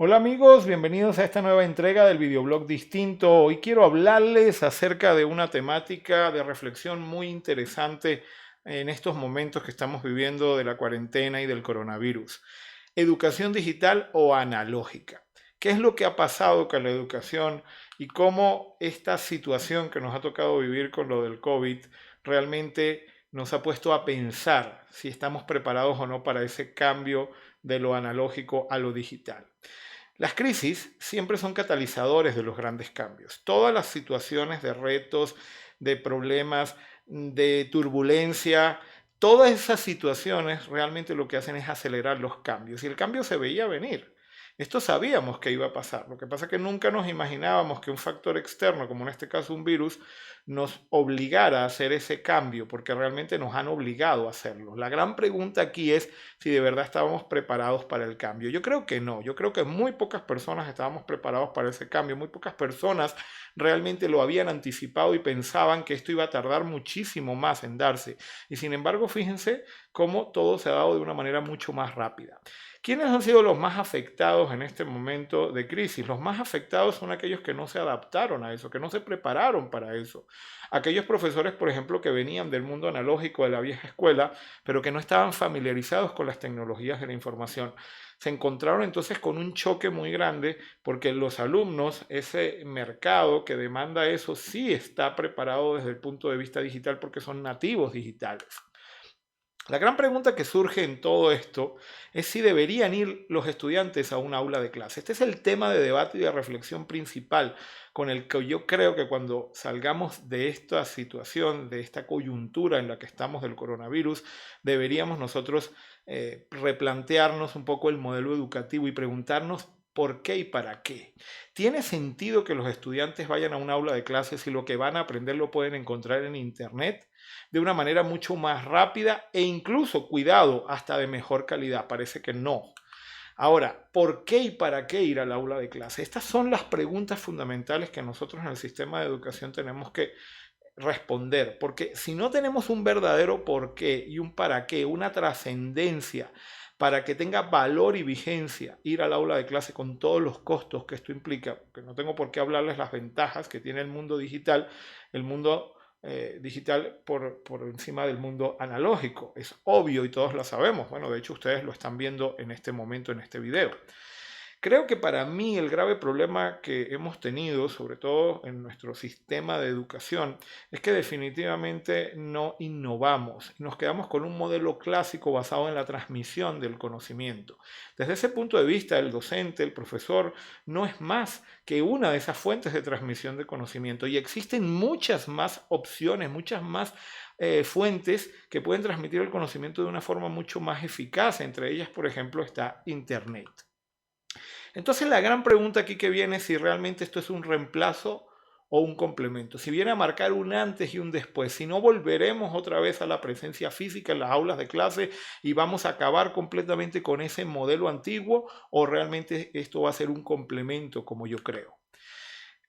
Hola amigos, bienvenidos a esta nueva entrega del videoblog Distinto. Hoy quiero hablarles acerca de una temática de reflexión muy interesante en estos momentos que estamos viviendo de la cuarentena y del coronavirus. ¿Educación digital o analógica? ¿Qué es lo que ha pasado con la educación y cómo esta situación que nos ha tocado vivir con lo del COVID realmente nos ha puesto a pensar si estamos preparados o no para ese cambio de lo analógico a lo digital? Las crisis siempre son catalizadores de los grandes cambios. Todas las situaciones de retos, de problemas, de turbulencia, todas esas situaciones realmente lo que hacen es acelerar los cambios. Y el cambio se veía venir. Esto sabíamos que iba a pasar. Lo que pasa es que nunca nos imaginábamos que un factor externo, como en este caso un virus, nos obligara a hacer ese cambio, porque realmente nos han obligado a hacerlo. La gran pregunta aquí es si de verdad estábamos preparados para el cambio. Yo creo que no, yo creo que muy pocas personas estábamos preparados para ese cambio, muy pocas personas realmente lo habían anticipado y pensaban que esto iba a tardar muchísimo más en darse. Y sin embargo, fíjense cómo todo se ha dado de una manera mucho más rápida. ¿Quiénes han sido los más afectados en este momento de crisis? Los más afectados son aquellos que no se adaptaron a eso, que no se prepararon para eso. Aquellos profesores, por ejemplo, que venían del mundo analógico de la vieja escuela, pero que no estaban familiarizados con las tecnologías de la información. Se encontraron entonces con un choque muy grande porque los alumnos, ese mercado que demanda eso, sí está preparado desde el punto de vista digital porque son nativos digitales. La gran pregunta que surge en todo esto es si deberían ir los estudiantes a un aula de clase. Este es el tema de debate y de reflexión principal con el que yo creo que cuando salgamos de esta situación, de esta coyuntura en la que estamos del coronavirus, deberíamos nosotros replantearnos un poco el modelo educativo y preguntarnos por qué y para qué. ¿Tiene sentido que los estudiantes vayan a un aula de clases si lo que van a aprender lo pueden encontrar en Internet de una manera mucho más rápida e incluso, cuidado, hasta de mejor calidad? Parece que no. Ahora, ¿por qué y para qué ir al aula de clase? Estas son las preguntas fundamentales que nosotros en el sistema de educación tenemos que responder, porque si no tenemos un verdadero por qué y un para qué, una trascendencia para que tenga valor y vigencia ir al aula de clase con todos los costos que esto implica, que no tengo por qué hablarles las ventajas que tiene el mundo digital por encima del mundo analógico. Es obvio y todos lo sabemos. Bueno, de hecho ustedes lo están viendo en este momento, en este video. Creo que para mí el grave problema que hemos tenido, sobre todo en nuestro sistema de educación, es que definitivamente no innovamos y nos quedamos con un modelo clásico basado en la transmisión del conocimiento. Desde ese punto de vista, el docente, el profesor, no es más que una de esas fuentes de transmisión de conocimiento y existen muchas más opciones, muchas más fuentes que pueden transmitir el conocimiento de una forma mucho más eficaz. Entre ellas, por ejemplo, está Internet. Entonces la gran pregunta aquí que viene es si realmente esto es un reemplazo o un complemento. Si viene a marcar un antes y un después, si no volveremos otra vez a la presencia física en las aulas de clase y vamos a acabar completamente con ese modelo antiguo, o realmente esto va a ser un complemento como yo creo.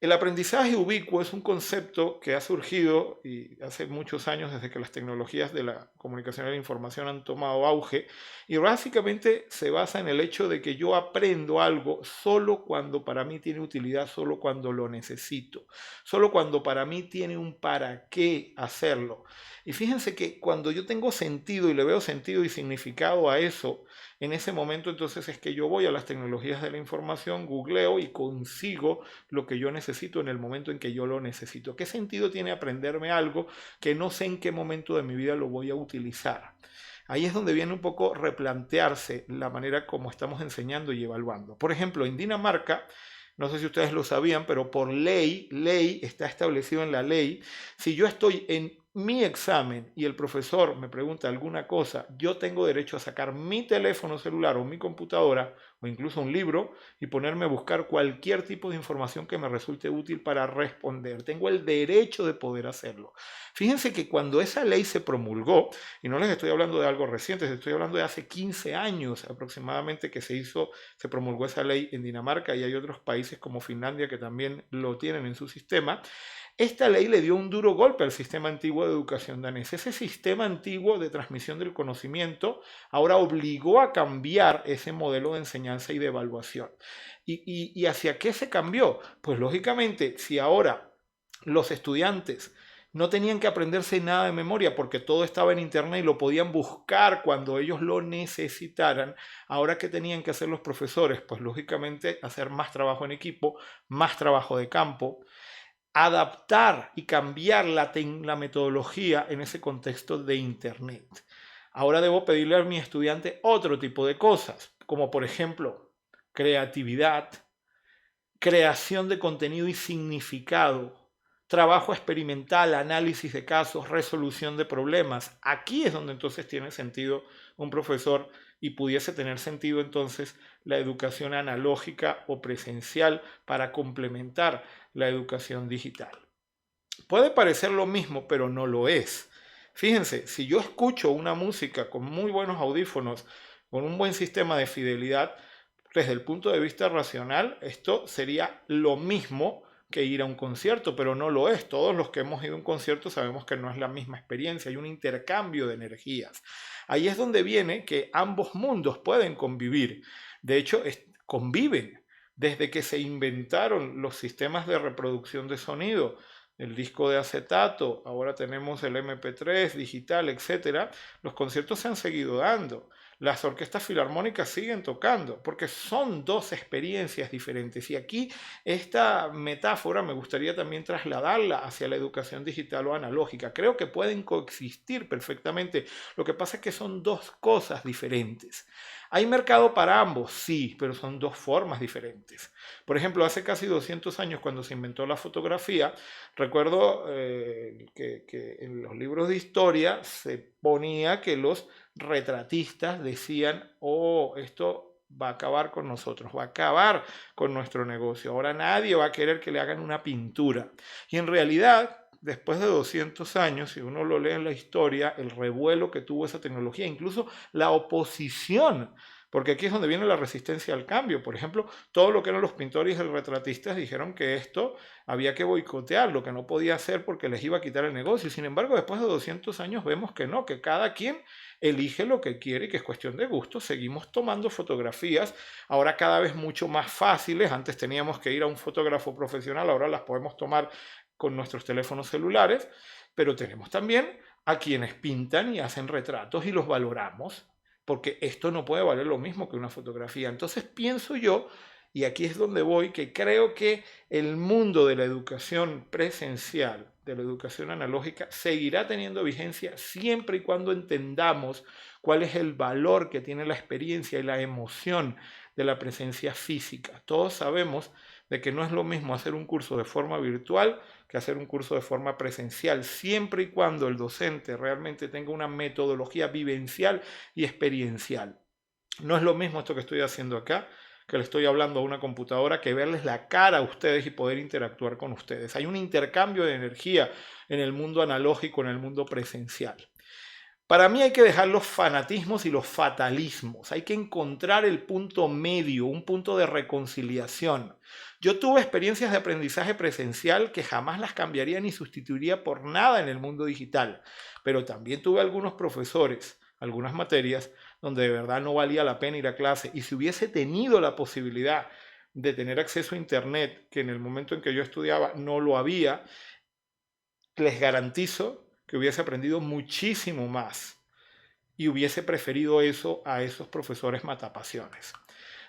El aprendizaje ubicuo es un concepto que ha surgido y hace muchos años desde que las tecnologías de la comunicación y la información han tomado auge, y básicamente se basa en el hecho de que yo aprendo algo solo cuando para mí tiene utilidad, solo cuando lo necesito, solo cuando para mí tiene un para qué hacerlo. Y fíjense que cuando yo tengo sentido y le veo sentido y significado a eso, en ese momento entonces es que yo voy a las tecnologías de la información, googleo y consigo lo que yo necesito en el momento en que yo lo necesito. ¿Qué sentido tiene aprenderme algo que no sé en qué momento de mi vida lo voy a utilizar? Ahí es donde viene un poco replantearse la manera como estamos enseñando y evaluando. Por ejemplo, en Dinamarca, no sé si ustedes lo sabían, pero por ley está establecido en la ley, si yo estoy en mi examen y el profesor me pregunta alguna cosa, yo tengo derecho a sacar mi teléfono celular o mi computadora o incluso un libro y ponerme a buscar cualquier tipo de información que me resulte útil para responder. Tengo el derecho de poder hacerlo. Fíjense que cuando esa ley se promulgó, y no les estoy hablando de algo reciente, les estoy hablando de hace 15 años aproximadamente que se promulgó esa ley en Dinamarca, y hay otros países como Finlandia que también lo tienen en su sistema. Esta ley le dio un duro golpe al sistema antiguo de educación danés. Ese sistema antiguo de transmisión del conocimiento ahora obligó a cambiar ese modelo de enseñanza enseñanza y de evaluación. ¿Y hacia qué se cambió? Pues lógicamente, si ahora los estudiantes no tenían que aprenderse nada de memoria porque todo estaba en internet y lo podían buscar cuando ellos lo necesitaran. Ahora, ¿qué tenían que hacer los profesores? Pues lógicamente hacer más trabajo en equipo, más trabajo de campo, adaptar y cambiar la metodología en ese contexto de internet. Ahora debo pedirle a mi estudiante otro tipo de cosas, como por ejemplo creatividad, creación de contenido y significado, trabajo experimental, análisis de casos, resolución de problemas. Aquí es donde entonces tiene sentido un profesor y pudiese tener sentido entonces la educación analógica o presencial para complementar la educación digital. Puede parecer lo mismo, pero no lo es. Fíjense, si yo escucho una música con muy buenos audífonos, con un buen sistema de fidelidad, desde el punto de vista racional, esto sería lo mismo que ir a un concierto, pero no lo es. Todos los que hemos ido a un concierto sabemos que no es la misma experiencia, hay un intercambio de energías. Ahí es donde viene que ambos mundos pueden convivir. De hecho, conviven desde que se inventaron los sistemas de reproducción de sonido, el disco de acetato, ahora tenemos el MP3 digital, etcétera. Los conciertos se han seguido dando. Las orquestas filarmónicas siguen tocando, porque son dos experiencias diferentes. Y aquí esta metáfora me gustaría también trasladarla hacia la educación digital o analógica. Creo que pueden coexistir perfectamente. Lo que pasa es que son dos cosas diferentes. ¿Hay mercado para ambos? Sí, pero son dos formas diferentes. Por ejemplo, hace casi 200 años, cuando se inventó la fotografía, recuerdo que en los libros de historia se ponía que los retratistas decían, oh, esto va a acabar con nosotros, va a acabar con nuestro negocio. Ahora nadie va a querer que le hagan una pintura. Y en realidad, después de 200 años, si uno lo lee en la historia, el revuelo que tuvo esa tecnología, incluso la oposición, porque aquí es donde viene la resistencia al cambio. Por ejemplo, todo lo que eran los pintores y retratistas dijeron que esto había que boicotearlo, que no podía hacer porque les iba a quitar el negocio. Sin embargo, después de 200 años vemos que no, que cada quien elige lo que quiere y que es cuestión de gusto. Seguimos tomando fotografías, ahora cada vez mucho más fáciles. Antes teníamos que ir a un fotógrafo profesional, ahora las podemos tomar con nuestros teléfonos celulares, pero tenemos también a quienes pintan y hacen retratos y los valoramos, porque esto no puede valer lo mismo que una fotografía. Entonces pienso yo, y aquí es donde voy, que creo que el mundo de la educación presencial, de la educación analógica, seguirá teniendo vigencia siempre y cuando entendamos cuál es el valor que tiene la experiencia y la emoción de la presencia física. Todos sabemos de que no es lo mismo hacer un curso de forma virtual que hacer un curso de forma presencial, siempre y cuando el docente realmente tenga una metodología vivencial y experiencial. No es lo mismo esto que estoy haciendo acá, que le estoy hablando a una computadora, que verles la cara a ustedes y poder interactuar con ustedes. Hay un intercambio de energía en el mundo analógico, en el mundo presencial. Para mí hay que dejar los fanatismos y los fatalismos. Hay que encontrar el punto medio, un punto de reconciliación. Yo tuve experiencias de aprendizaje presencial que jamás las cambiaría ni sustituiría por nada en el mundo digital. Pero también tuve algunos profesores, algunas materias, donde de verdad no valía la pena ir a clase. Y si hubiese tenido la posibilidad de tener acceso a Internet, que en el momento en que yo estudiaba no lo había, les garantizo que hubiese aprendido muchísimo más y hubiese preferido eso a esos profesores matapasiones.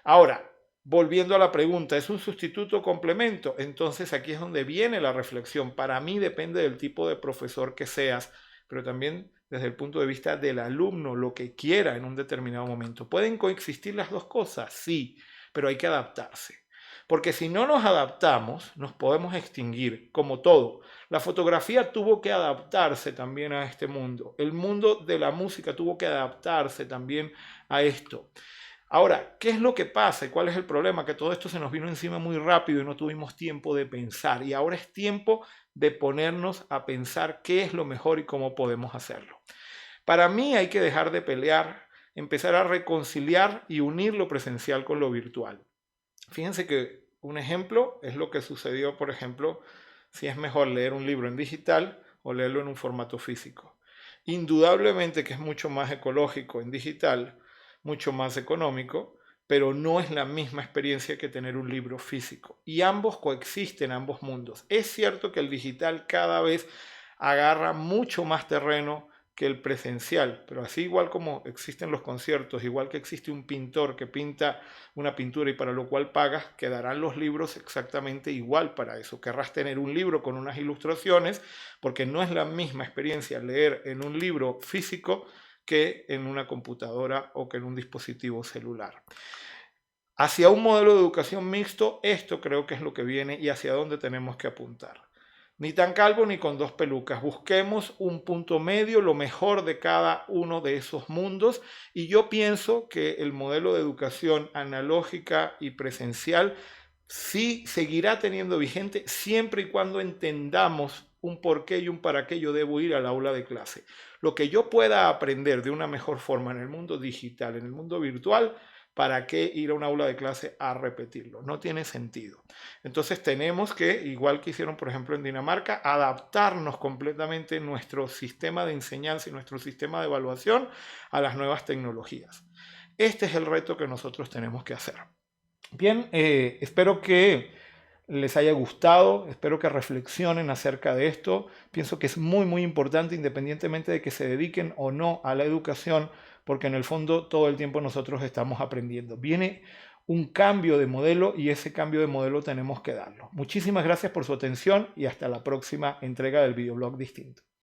Ahora, volviendo a la pregunta, ¿es un sustituto o complemento? Entonces aquí es donde viene la reflexión. Para mí depende del tipo de profesor que seas, pero también desde el punto de vista del alumno, lo que quiera en un determinado momento. ¿Pueden coexistir las dos cosas? Sí, pero hay que adaptarse. Porque si no nos adaptamos, nos podemos extinguir, como todo. La fotografía tuvo que adaptarse también a este mundo. El mundo de la música tuvo que adaptarse también a esto. Ahora, ¿qué es lo que pasa y cuál es el problema? Que todo esto se nos vino encima muy rápido y no tuvimos tiempo de pensar. Y ahora es tiempo de ponernos a pensar qué es lo mejor y cómo podemos hacerlo. Para mí hay que dejar de pelear, empezar a reconciliar y unir lo presencial con lo virtual. Fíjense que un ejemplo es lo que sucedió, por ejemplo, si es mejor leer un libro en digital o leerlo en un formato físico. Indudablemente que es mucho más ecológico en digital, mucho más económico pero no es la misma experiencia que tener un libro físico. Y ambos coexisten, ambos mundos. Es cierto que el digital cada vez agarra mucho más terreno que el presencial, pero así igual como existen los conciertos, igual que existe un pintor que pinta una pintura y para lo cual pagas, quedarán los libros exactamente igual para eso. Querrás tener un libro con unas ilustraciones, porque no es la misma experiencia leer en un libro físico que en una computadora o que en un dispositivo celular. Hacia un modelo de educación mixto, esto creo que es lo que viene y hacia dónde tenemos que apuntar. Ni tan calvo ni con dos pelucas. Busquemos un punto medio, lo mejor de cada uno de esos mundos. Y yo pienso que el modelo de educación analógica y presencial sí seguirá teniendo vigente siempre y cuando entendamos un por qué y un para qué yo debo ir al aula de clase. Lo que yo pueda aprender de una mejor forma en el mundo digital, en el mundo virtual, ¿para qué ir a un aula de clase a repetirlo? No tiene sentido. Entonces tenemos que, igual que hicieron por ejemplo en Dinamarca, adaptarnos completamente nuestro sistema de enseñanza y nuestro sistema de evaluación a las nuevas tecnologías. Este es el reto que nosotros tenemos que hacer. Bien, espero que les haya gustado, espero que reflexionen acerca de esto. Pienso que es muy importante independientemente de que se dediquen o no a la educación, porque en el fondo todo el tiempo nosotros estamos aprendiendo. Viene un cambio de modelo y ese cambio de modelo tenemos que darlo. Muchísimas gracias por su atención y hasta la próxima entrega del videoblog Distinto.